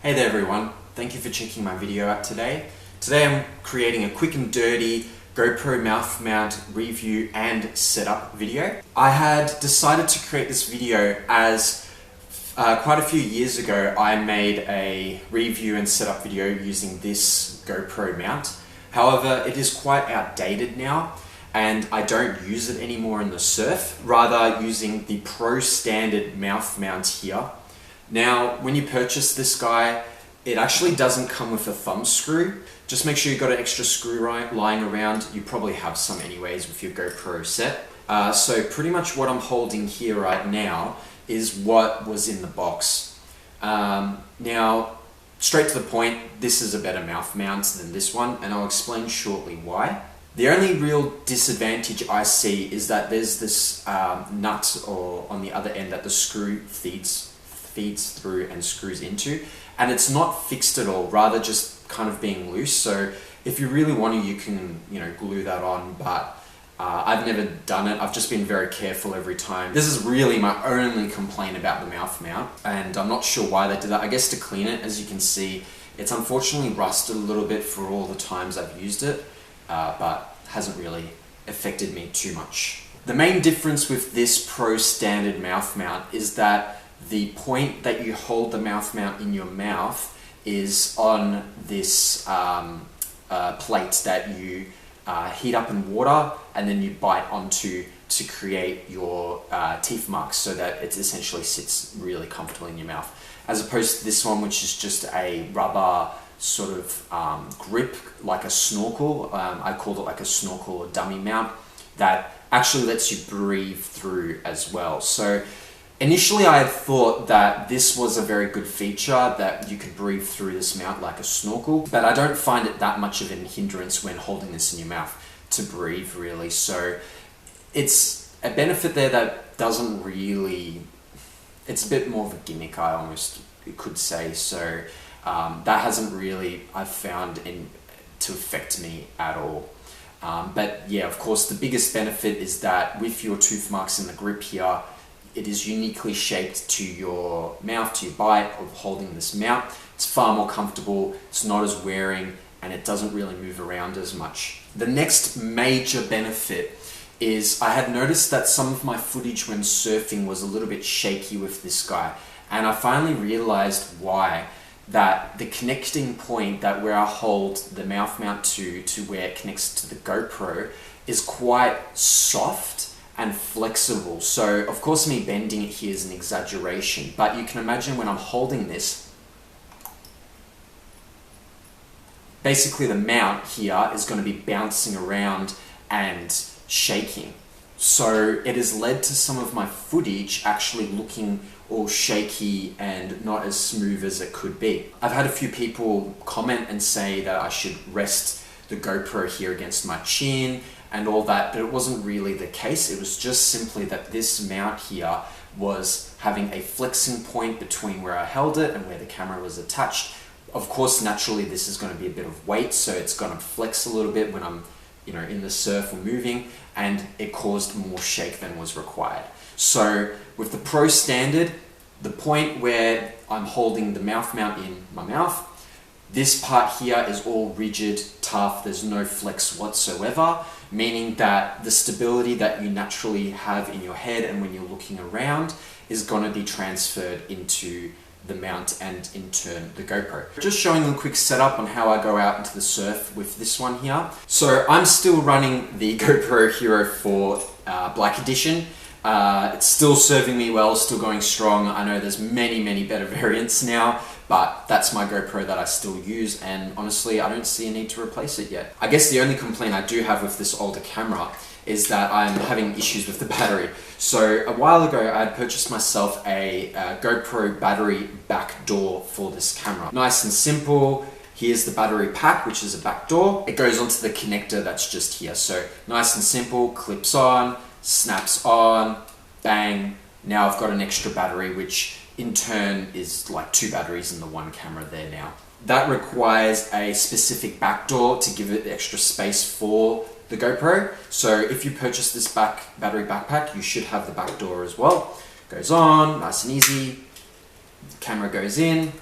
Hey there everyone, thank you for checking my video out today. Today I'm creating a quick and dirty GoPro mouth mount review and setup video. I had decided to create this video as quite a few years ago I made a review and setup video using this GoPro mount. However, it is quite outdated now and I don't use it anymore in the surf, rather using the Pro Standard mouth mount here. Now, when you purchase this guy, it actually doesn't come with a thumb screw. Just make sure you've got an extra screw lying around. You probably have some anyways with your GoPro set. So pretty much what I'm holding here right now is what was in the box. Now, straight to the point, this is a better mouth mount than this one, and I'll explain shortly why. The only real disadvantage I see is that there's this nut or on the other end that the screw feeds through and screws into, and it's not fixed at all, rather just kind of being loose. So if you really want to, you can glue that on, but I've never done it. I've just been very careful every time. This is really my only complaint about the mouth mount, and I'm not sure why they did that. I guess to clean it, as you can see, it's unfortunately rusted a little bit for all the times I've used it, but hasn't really affected me too much. The main difference with this Pro Standard mouth mount is that the point that you hold the mouth mount in your mouth is on this plate that you heat up in water and then you bite onto to create your teeth marks, so that it essentially sits really comfortably in your mouth, as opposed to this one, which is just a rubber sort of grip, like a snorkel. I called it like a snorkel or dummy mount that actually lets you breathe through as well. So initially I had thought that this was a very good feature, that you could breathe through this mount like a snorkel, but I don't find it that much of a hindrance when holding this in your mouth to breathe, really. So it's a benefit there that doesn't really, it's a bit more of a gimmick, I almost could say. So that hasn't really, I've found, to affect me at all. But yeah, of course, the biggest benefit is that with your tooth marks in the grip here, it is uniquely shaped to your mouth, to your bite of holding this mount. It's far more comfortable, it's not as wearing, and it doesn't really move around as much. The next major benefit is I had noticed that some of my footage when surfing was a little bit shaky with this guy, and I finally realized why. That the connecting point, that where I hold the mouth mount to where it connects to the GoPro, is quite soft and flexible. So of course me bending it here is an exaggeration, but you can imagine when I'm holding this, basically the mount here is going to be bouncing around and shaking. So it has led to some of my footage actually looking all shaky and not as smooth as it could be. I've had a few people comment and say that I should rest the GoPro here against my chin and all that, but it wasn't really the case. It was just simply that this mount here was having a flexing point between where I held it and where the camera was attached. Of course, naturally, this is going to be a bit of weight, so it's going to flex a little bit when I'm in the surf or moving, and it caused more shake than was required. So with the Pro Standard, the point where I'm holding the mouth mount in my mouth, this part here is all rigid, tough, there's no flex whatsoever, meaning that the stability that you naturally have in your head and when you're looking around is going to be transferred into the mount and in turn the GoPro. Just showing them a quick setup on how I go out into the surf with this one here. So I'm still running the GoPro Hero 4 Black Edition. It's still serving me well, still going strong. I know there's many better variants now, but that's my GoPro that I still use, and honestly I don't see a need to replace it yet. I guess the only complaint I do have with this older camera is that I'm having issues with the battery. So a while ago I had purchased myself a GoPro battery back door for this camera. Nice and simple. Here's the battery pack, which is a back door. It goes onto the connector that's just here. So nice and simple, clips on, snaps on, bang. Now I've got an extra battery, which in turn is like 2 batteries in the one camera there now. That requires a specific back door to give it extra space for the GoPro. So if you purchase this battery backpack, you should have the back door as well. Goes on, nice and easy. The camera goes in,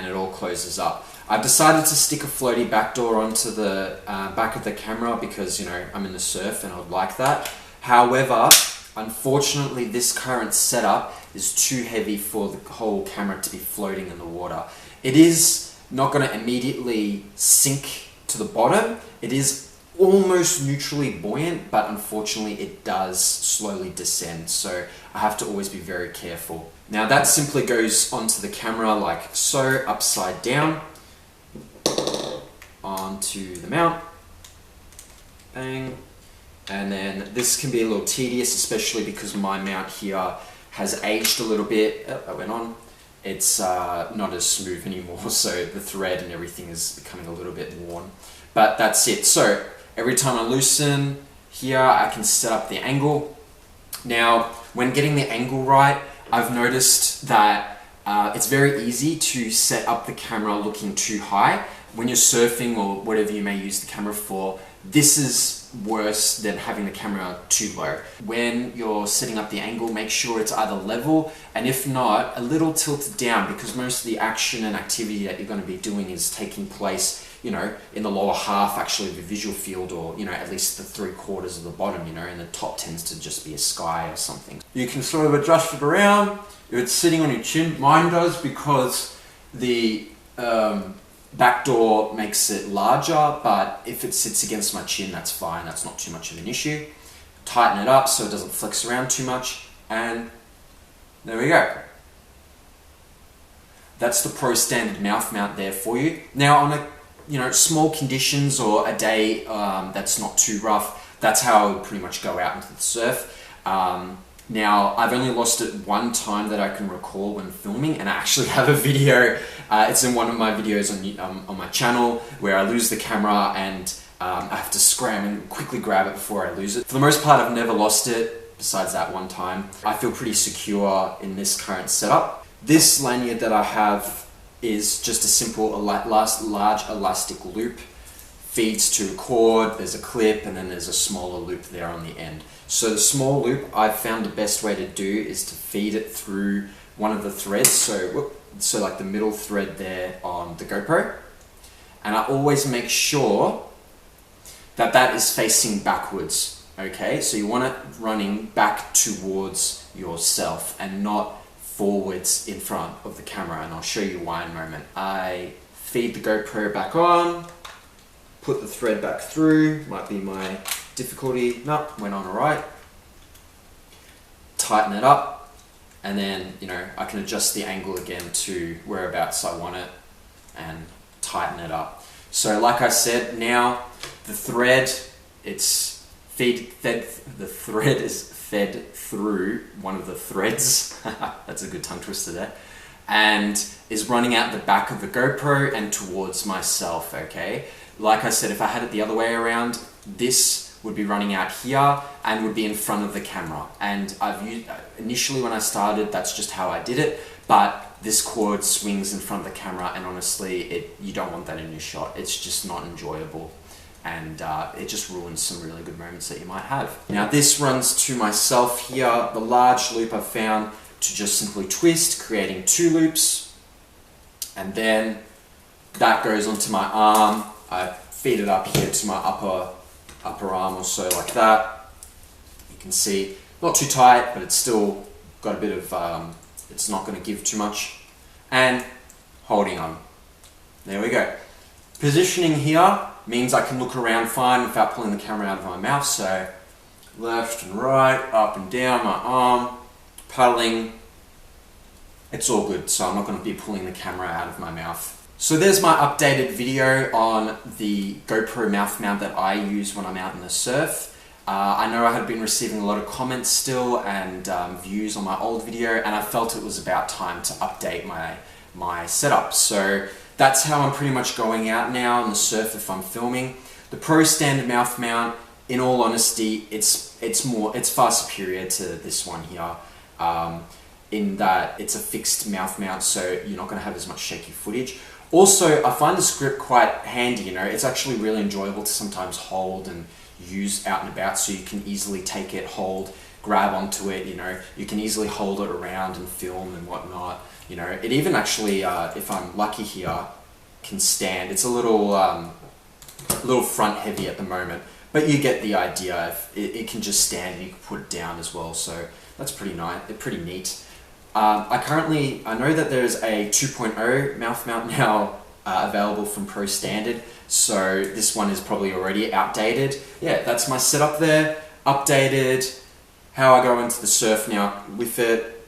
and it all closes up. I've decided to stick a floaty back door onto the back of the camera because, you know, I'm in the surf and I would like that. However, unfortunately, this current setup is too heavy for the whole camera to be floating in the water. It is not going to immediately sink to the bottom. It is almost neutrally buoyant, but unfortunately it does slowly descend, so I have to always be very careful. Now that simply goes onto the camera like so, upside down, onto the mount, bang, and then this can be a little tedious, especially because my mount here has aged a little bit. Oh, that went on. It's not as smooth anymore, so the thread and everything is becoming a little bit worn. But that's it. So every time I loosen here, I can set up the angle. Now, when getting the angle right, I've noticed that it's very easy to set up the camera looking too high. When you're surfing or whatever you may use the camera for, this is worse than having the camera too low. When you're setting up the angle, make sure it's either level, and if not, a little tilted down, because most of the action and activity that you're going to be doing is taking place, you know, in the lower half actually of the visual field, or, you know, at least the 3/4 of the bottom, you know, and the top tends to just be a sky or something. You can sort of adjust it around if it's sitting on your chin. Mine does, because the back door makes it larger, but if it sits against my chin, that's fine. That's not too much of an issue. Tighten it up so it doesn't flex around too much, and there we go. That's the Pro Standard mouth mount there for you. Now on a, you know, small conditions or a day that's not too rough, that's how I would pretty much go out into the surf. Now, I've only lost it one time that I can recall when filming, and I actually have a video, it's in one of my videos on my channel, where I lose the camera and I have to scram and quickly grab it before I lose it. For the most part, I've never lost it, besides that one time. I feel pretty secure in this current setup. This lanyard that I have is just a simple large elastic loop. Feeds to a cord, there's a clip, and then there's a smaller loop there on the end. So the small loop, I've found the best way to do is to feed it through one of the threads, so like the middle thread there on the GoPro. And I always make sure that that is facing backwards, okay? So you want it running back towards yourself and not forwards in front of the camera, and I'll show you why in a moment. I feed the GoPro back on, put the thread back through, might be my difficulty. No, went on alright. Tighten it up, and then, you know, I can adjust the angle again to whereabouts I want it and tighten it up. So like I said, now the thread, the thread is fed through one of the threads, that's a good tongue twister there, and is running out the back of the GoPro and towards myself, okay? Like I said, if I had it the other way around, this would be running out here and would be in front of the camera. And I've used, initially when I started, that's just how I did it, but this cord swings in front of the camera, and honestly, you don't want that in your shot. It's just not enjoyable, and it just ruins some really good moments that you might have. Now this runs to myself here, the large loop I've found to just simply twist, creating 2 loops, and then that goes onto my arm. I feed it up here to my upper arm or so, like that. You can see, not too tight, but it's still got a bit of, it's not going to give too much. And holding on. There we go. Positioning here means I can look around fine without pulling the camera out of my mouth. So left and right, up and down my arm, paddling. It's all good, so I'm not going to be pulling the camera out of my mouth. So there's my updated video on the GoPro mouth mount that I use when I'm out in the surf. I know I had been receiving a lot of comments still and views on my old video, and I felt it was about time to update my setup. So that's how I'm pretty much going out now in the surf if I'm filming. The Pro Standard mouth mount, in all honesty, it's far superior to this one here. In that it's a fixed mouth mount, so you're not going to have as much shaky footage. Also, I find this grip quite handy, you know, it's actually really enjoyable to sometimes hold and use out and about, so you can easily take it, hold, grab onto it, you know, you can easily hold it around and film and whatnot. You know, it even actually, if I'm lucky here, can stand. It's a little front heavy at the moment, but you get the idea. It can just stand and you can put it down as well, so that's pretty nice. They're pretty neat. I know that there's a 2.0 mouth mount now available from Pro Standard, so this one is probably already outdated. Yeah, that's my setup there, updated, how I go into the surf now with it,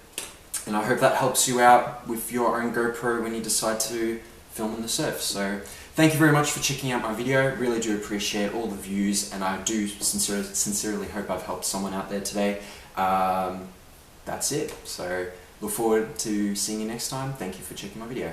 and I hope that helps you out with your own GoPro when you decide to film in the surf. So thank you very much for checking out my video. Really do appreciate all the views, and I do sincerely hope I've helped someone out there today. That's it. So look forward to seeing you next time. Thank you for checking my video.